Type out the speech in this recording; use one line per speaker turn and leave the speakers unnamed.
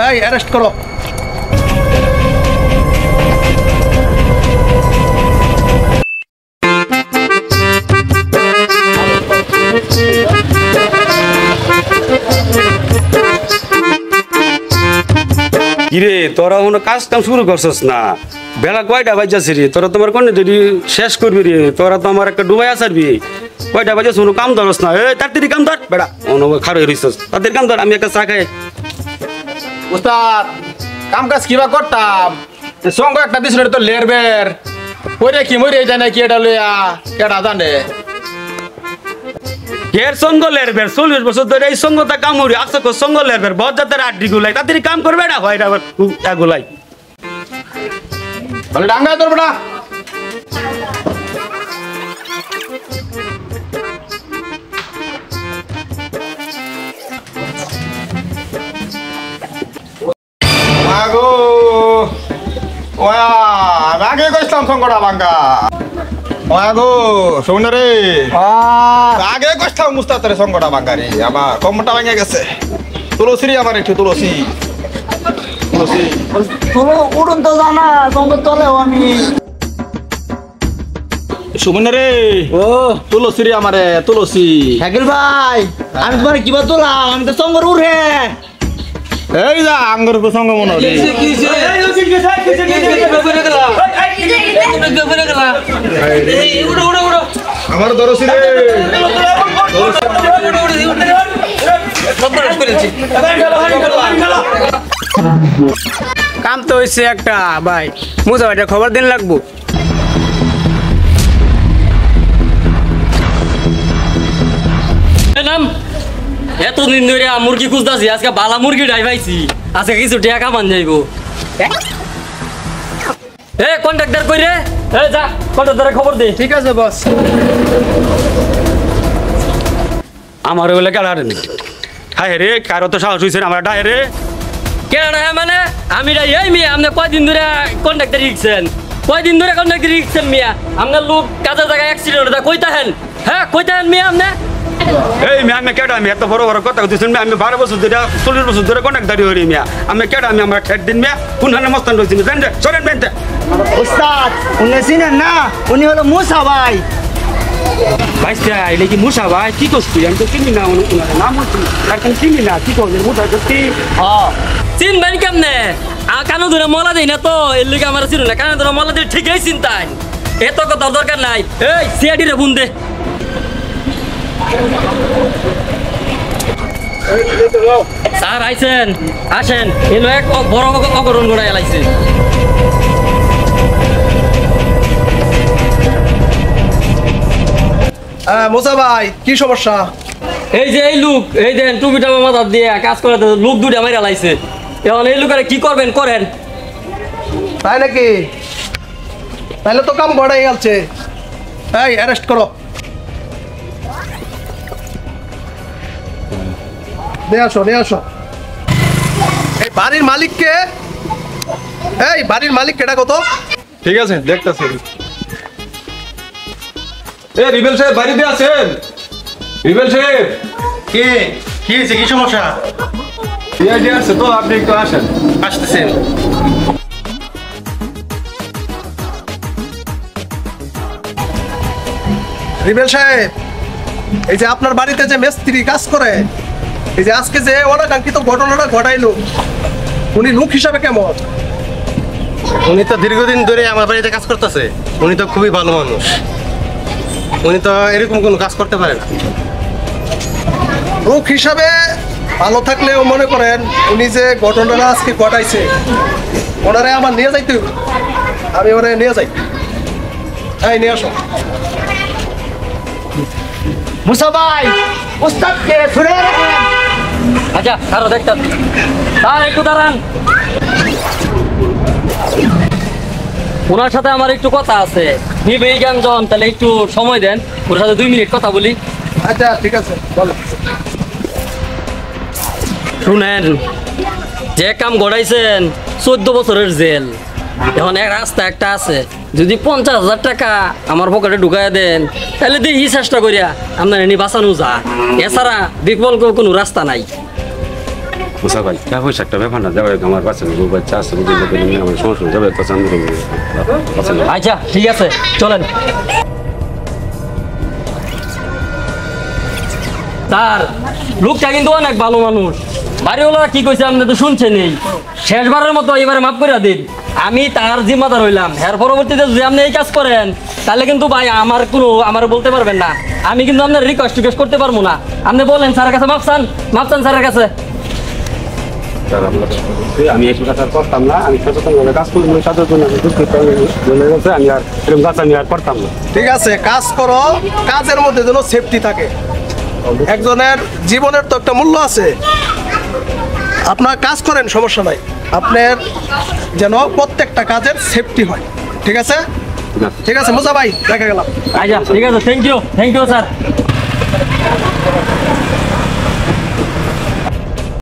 এই অ্যারেস্ট করো।
কিরে তোরা কোনো কাজ কাম শুরু করছস না? বেলা কয়টা বাজাছে রে? তোরা তোমার কোন যদি শেষ করবি রে, তোরা তো আমার একটা ডুবাই আসারবি। কয়টা বাজাস কোনো কাম ধরস না? এই তাড়াতাড়ি কাম ধর বেড়া, খাড়ো হইছস, তাদের কাম ধর, আমি একটা চা খাই।
উস্তাদ কাম কাজ কিবা করতাম, সঙ্গ একটা দিছিল তো লের বের ওরে কি মরে যায় নাকি এটা লইয়া কেডা জানে।
এর সঙ্গলের বের 40 বছর ধরে এই সঙ্গটা কামড়ি আসক সঙ্গলের বের বহুত জাতের আড্ডি গুলাই তাড়াতাড়ি কাম করবে না হয় আবার এগুলাই
বলে ডাঙ্গা তোর বড়া আগো ওয়া আগে কইছলাম সঙ্গটা ভাঙ্গা আগো শুনে রে আগে কইছলাম মুস্তাতের সঙ্গটা ভাঙ্গা রে আমার কমটা ভাঙে গেছে তুলসী রে আমার একটু তুলসী তুলসী
তুলো উড়ন তো জানা সঙ্গ তলেও আমি
সুমনে রে ও তুলসী রে আমারে তুলসী
শাকিল ভাই আমি তোমার কিবা তোলাম আমি তো সঙ্গর উড়ে
এই যা আঙ্গুর সঙ্গ মনে হল আমার দরসি রে
কাম তো হয়েছে একটা ভাই মুজা ভাইটা খবর দিন লাগবো
এতদিন ধরে মুরগি খুঁজতেছি আজকে বালা মুরগি ডাই পাইছি আজকে কিছু টাকা কামান যাইব এ কন্ট্রাক্টর কই রে এ যা কন্ট্রাক্টরের খবর দে
ঠিক আছে বস
আমার বলে কেডারে হায় রে কারো তো সাহস হইছে আমার ডায় রে
কেডা মানে আমি এই মিয়া আপনি কয়দিন ধরে কন্ট্রাক্টর রিখছেন কয়দিন ধরে কন্ট্রাক্টর রিখছেন মিয়া আপনার লোক কাজের জায়গায় অ্যাক্সিডেন্ট হতে কইতাহেন হ্যাঁ কইতাহেন মিয়া আপনি
এই মিয়া আমি কেডা আমি এত বড় বড় কথা কইতেছেন আমি 12 বছর ধরে 40 বছর ধরে কন্ট্রাক্টরি হই মিয়া আমি কেডা আমি আমার ঠেট দিন মিয়া কোনখানে মস্তান রইছি জানেন সরেন বেনতে
উস্তাদ উনি চিনেন না উনি হলো মুসা ভাই
ভাইস্তা এলে কি মুসা ভাই কি করছিস আমি তো চিনি না ওনার নাম বলছি আর কেন চিনি না কি করছিস মুসা সত্যি
চিনবেন কেমনে কানো ধরে মলা দেই না তো এর লিগে আমার চিনো না কানো ধরে মলা দিলে ঠিকই চিন্তাই এত কথা দরকার নাই এই সিআইডি রে ফোন দে স্যার আইছেন আসেন এলো এক বড় অগরণ গোড়া এলাইছে
মোসা ভাই কি সমস্যা?
এই যে এই লোক এই দেন টুপিটা মাথা দিয়ে কাজ করে লোক দুটো আমার এলাইছে এখন এই লোকেরা কি করবেন করেন
তাই নাকি? তাহলে তো কাম গড়াই গেছে, এই অ্যারেস্ট করো। নিয়ে আসো নিয়ে আসো। এই বাড়ির মালিককে, এই বাড়ির মালিক কেটা কত?
ঠিক আছে দেখতেছি এ রিবেল সাহেব বাড়িতে আছেন? রিবেল সাহেব
কি কি হয়েছে, কি সমস্যা?
সিআইডি আছে তো আপনি একটু আসেন।
আসতেছেন। রিবেল সাহেব এই যে আপনার বাড়িতে যে মিস্ত্রি কাজ করে, এই যে আজকে যে অনাকাঙ্ক্ষিত ঘটনাটা ঘটাইলো, উনি লোক হিসাবে কেমন?
উনি তো দীর্ঘদিন ধরে আমার বাড়িতে কাজ করতেছে, উনি তো খুবই ভালো মানুষ, উনি তো এরকম কোনো কাজ করতে পারে না।
লোক হিসাবে ভালো থাকলেও মনে করেন উনি যে ঘটনাটা আজকে ঘটাইছে ওনারে আমার নিয়ে যাইতে হবে, আমি ওরে নিয়ে যাই। এই নিয়ে আসো।
মুসা ভাই উস্তাদকে ছুড়ে রাখেন।
আচ্ছা আরো দেখতেন স্যার একটু দাঁড়ান ওনার সাথে আমার একটু কথা আছে নিবেই জ্ঞান তাহলে একটু সময় দেন ওর সাথে 2 মিনিট কথা বলি।
আচ্ছা ঠিক আছে বলো।
শুনেন যে কাম গড়াইছেন 14 বছরের জেল, এখন এক রাস্তা একটা আছে যদি 50,000 টাকা আমার পকেটে ঢুকাইয়া দেন তাহলে দেখি চেষ্টা করিয়া আপনার এনে বাঁচানো যা, এছাড়া বিকল্প কোনো রাস্তা নাই।
মুসা ভাই টাকা পয়সা একটা ব্যাপার না যাবে আমার বাচ্চা বাচ্চা আছে আমার সমস্যা যাবে তো
আচ্ছা ঠিক আছে চলেন স্যার লোকটা কিন্তু অনেক ভালো মানুষ বাড়িওয়ালা কি কইছে আপনি তো শুনছেনই শেষবারের মতো এবারে মাফ করে দিন আমি তার জিম্মাদার হইলাম এর পরবর্তীতে যদি আপনি এই কাজ করেন তাহলে কিন্তু ভাই আমার বলতে পারবেন না আমি কিন্তু আপনার রিকোয়েস্ট করতে পারবো না আপনি বলেন স্যারের কাছে মাফ চান স্যারের কাছে
আমি একটু কাজ করতাম না আমি সচেতনভাবে কাজ করি সাথে আমি আর এরকম কাজ আমি আর করতাম না
ঠিক আছে কাজ করো কাজের মধ্যে যেন সেফটি থাকে একজনের জীবনের তো একটা মূল্য আছে আপনার কাজ করেন সমস্যা নাই আপনার যেন প্রত্যেকটা কাজের সেফটি হয় ঠিক আছে মুসা ভাই দেখা গেলাম
আচ্ছা ঠিক আছে থ্যাংক ইউ স্যার